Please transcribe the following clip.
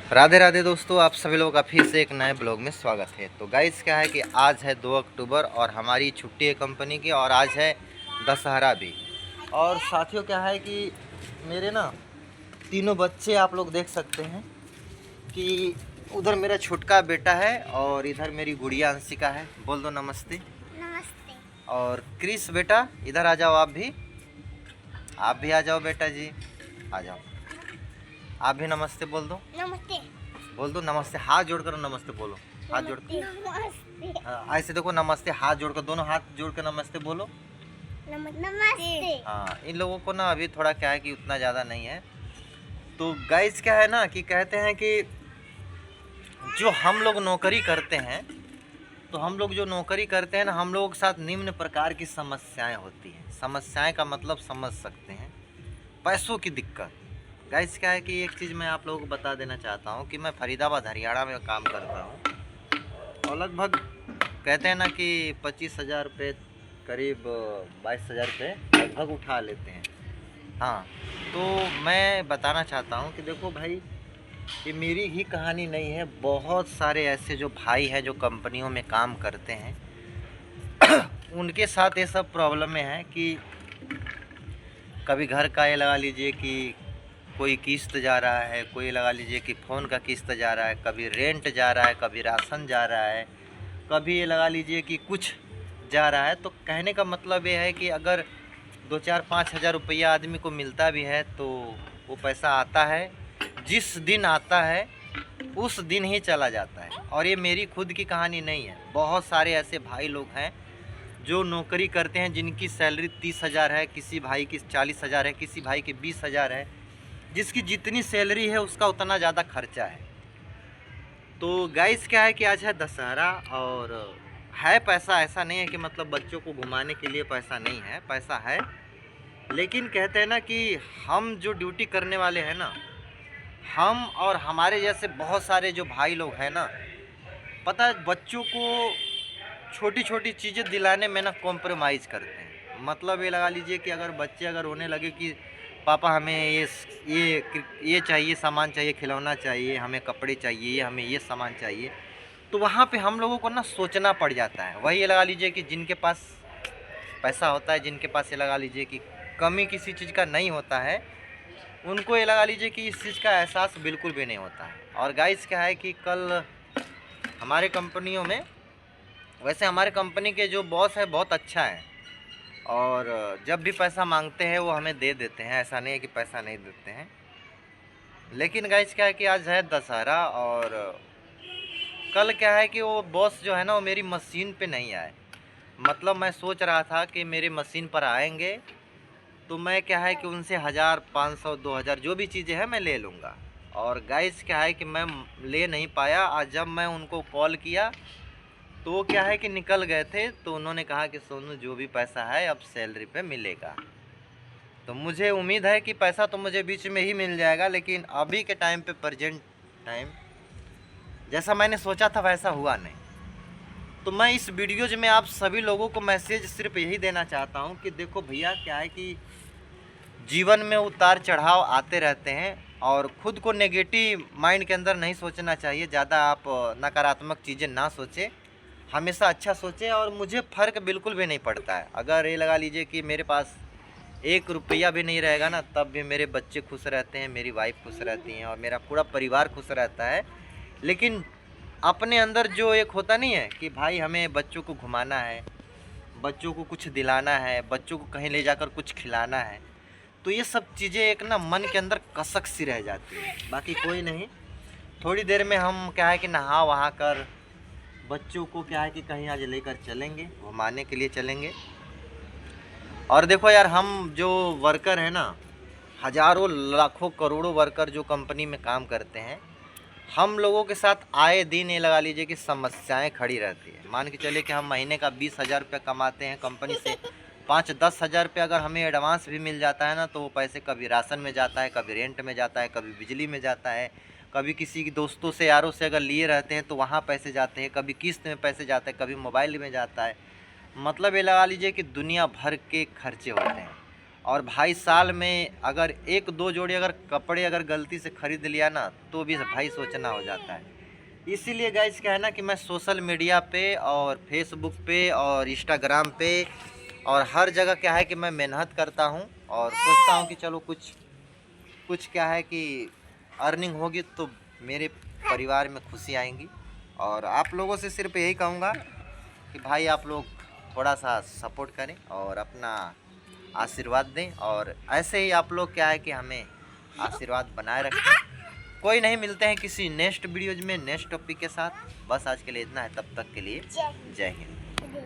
राधे राधे दोस्तों, आप सभी लोगों का फिर से एक नए ब्लॉग में स्वागत है। तो गाइस क्या है कि आज है 2 अक्टूबर और हमारी छुट्टी है कंपनी की, और आज है दशहरा भी। और साथियों क्या है कि मेरे ना तीनों बच्चे आप लोग देख सकते हैं कि उधर मेरा छोटका बेटा है और इधर मेरी गुड़िया अंशिका है। बोल दो नमस्ते। नमस्ते। और क्रिस बेटा इधर आ जाओ, आप भी आ जाओ बेटा जी, आ जाओ। आप भी नमस्ते बोल दो। नमस्ते। बोल दो नमस्ते, हाथ जोड़कर नमस्ते बोलो। हाथ जोड़, नमस्ते। हाँ ऐसे देखो, नमस्ते हाथ जोड़कर, दोनों हाथ जोड़कर नमस्ते बोलो। नमस्ते। हाँ, इन लोगों को ना अभी थोड़ा क्या है कि उतना ज़्यादा नहीं है। तो गाइस क्या है ना कि कहते हैं कि जो हम लोग नौकरी करते हैं, तो हम लोग जो नौकरी करते हैं ना, हम लोगों के साथ निम्न प्रकार की समस्याएं होती हैं। समस्याएं का मतलब समझ सकते हैं, पैसों की दिक्कत। गाइस क्या है कि एक चीज़ मैं आप लोगों को बता देना चाहता हूँ कि मैं फरीदाबाद हरियाणा में काम करता हूँ, और लगभग कहते हैं ना कि 25,000 रुपये, करीब 22,000 रुपये लगभग उठा लेते हैं। हाँ, तो मैं बताना चाहता हूँ कि देखो भाई, ये मेरी ही कहानी नहीं है। बहुत सारे ऐसे जो भाई हैं जो कंपनियों में काम करते हैं उनके साथ ये सब प्रॉब्लम में है कि कभी घर का ये लगा लीजिए कि कोई किस्त जा रहा है, कोई लगा लीजिए कि फ़ोन का किस्त जा रहा है, कभी रेंट जा रहा है, कभी राशन जा रहा है, कभी ये लगा लीजिए कि कुछ जा रहा है। तो कहने का मतलब ये है कि अगर 2-4-5 हज़ार रुपया आदमी को मिलता भी है तो वो पैसा आता है, जिस दिन आता है उस दिन ही चला जाता है। और ये मेरी खुद की कहानी नहीं है, बहुत सारे ऐसे भाई लोग हैं जो नौकरी करते हैं, जिनकी सैलरी 30,000 है, किसी भाई की 40,000 है, किसी भाई की 20,000 है। जिसकी जितनी सैलरी है उसका उतना ज़्यादा खर्चा है। तो गाइस क्या है कि आज है दशहरा, और है पैसा, ऐसा नहीं है कि मतलब बच्चों को घुमाने के लिए पैसा नहीं है, पैसा है। लेकिन कहते हैं ना कि हम जो ड्यूटी करने वाले हैं ना, हम और हमारे जैसे बहुत सारे जो भाई लोग हैं ना, पता है बच्चों को छोटी छोटी चीज़ें दिलाने में ना कॉम्प्रोमाइज़ करते हैं। मतलब ये लगा लीजिए कि अगर बच्चे अगर रोने लगे कि पापा हमें ये चाहिए, सामान चाहिए, खिलौना चाहिए, हमें कपड़े चाहिए, हमें ये सामान चाहिए, तो वहाँ पे हम लोगों को ना सोचना पड़ जाता है। वही ये लगा लीजिए कि जिनके पास पैसा होता है, जिनके पास ये लगा लीजिए कि कमी किसी चीज़ का नहीं होता है, उनको ये लगा लीजिए कि इस चीज़ का एहसास बिल्कुल भी नहीं होता है। और गाइस क्या है कि कल हमारे कंपनियों में, वैसे हमारे कंपनी के जो बॉस है बहुत अच्छा है, और जब भी पैसा मांगते हैं वो हमें दे देते हैं, ऐसा नहीं है कि पैसा नहीं देते हैं। लेकिन गाइस क्या है कि आज है दशहरा, और कल क्या है कि वो बॉस जो है ना वो मेरी मशीन पे नहीं आए। मतलब मैं सोच रहा था कि मेरी मशीन पर आएंगे तो मैं क्या है कि उनसे 1,000, 500, 2,000 जो भी चीज़ें हैं मैं ले लूँगा। और गाइस क्या है कि मैं ले नहीं पाया। आज जब मैं उनको कॉल किया तो वो क्या है कि निकल गए थे, तो उन्होंने कहा कि सोनू जो भी पैसा है अब सैलरी पे मिलेगा। तो मुझे उम्मीद है कि पैसा तो मुझे बीच में ही मिल जाएगा, लेकिन अभी के टाइम पे, प्रेजेंट टाइम, जैसा मैंने सोचा था वैसा हुआ नहीं। तो मैं इस वीडियोज में आप सभी लोगों को मैसेज सिर्फ यही देना चाहता हूँ कि देखो भैया, क्या है कि जीवन में उतार चढ़ाव आते रहते हैं, और ख़ुद को नेगेटिव माइंड के अंदर नहीं सोचना चाहिए। ज़्यादा आप नकारात्मक चीज़ें ना सोचें, हमेशा अच्छा सोचें। और मुझे फ़र्क बिल्कुल भी नहीं पड़ता है, अगर ये लगा लीजिए कि मेरे पास 1 रुपया भी नहीं रहेगा ना, तब भी मेरे बच्चे खुश रहते हैं, मेरी वाइफ खुश रहती हैं, और मेरा पूरा परिवार खुश रहता है। लेकिन अपने अंदर जो एक होता नहीं है कि भाई हमें बच्चों को घुमाना है, बच्चों को कुछ दिलाना है, बच्चों को कहीं ले जाकर कुछ खिलाना है, तो ये सब चीज़ें एक ना मन के अंदर कसक सी रह जाती है। बाकी कोई नहीं, थोड़ी देर में हम क्या है कि नहा वहा कर बच्चों को क्या है कि कहीं आज लेकर चलेंगे, घुमाने के लिए चलेंगे। और देखो यार, हम जो वर्कर हैं ना, हज़ारों लाखों करोड़ों वर्कर जो कंपनी में काम करते हैं, हम लोगों के साथ आए दिन ये लगा लीजिए कि समस्याएं खड़ी रहती है। मान के चलिए कि हम महीने का 20,000 रुपये कमाते हैं कंपनी से, 5-10 हज़ार रुपये अगर हमें एडवांस भी मिल जाता है ना, तो वो पैसे कभी राशन में जाता है, कभी रेंट में जाता है, कभी बिजली में जाता है, कभी किसी की दोस्तों से यारों से अगर लिए रहते हैं तो वहाँ पैसे जाते हैं, कभी किस्त में पैसे जाते हैं, कभी मोबाइल में जाता है। मतलब ये लगा लीजिए कि दुनिया भर के खर्चे होते हैं। और भाई साल में अगर एक दो जोड़ी अगर कपड़े अगर गलती से खरीद लिया ना तो भी भाई सोचना हो जाता है। इसीलिए गाइस क्या है ना कि मैं सोशल मीडिया पे और फेसबुक पे और इंस्टाग्राम पे और हर जगह क्या है कि मैं मेहनत करता हूँ और सोचता हूँ कि चलो कुछ क्या है कि अर्निंग होगी तो मेरे परिवार में खुशी आएंगी। और आप लोगों से सिर्फ यही कहूँगा कि भाई आप लोग थोड़ा सा सपोर्ट करें और अपना आशीर्वाद दें और ऐसे ही आप लोग क्या है कि हमें आशीर्वाद बनाए रखें। कोई नहीं, मिलते हैं किसी नेक्स्ट वीडियोज में नेक्स्ट टॉपिक के साथ। बस आज के लिए इतना है, तब तक के लिए जय हिंद।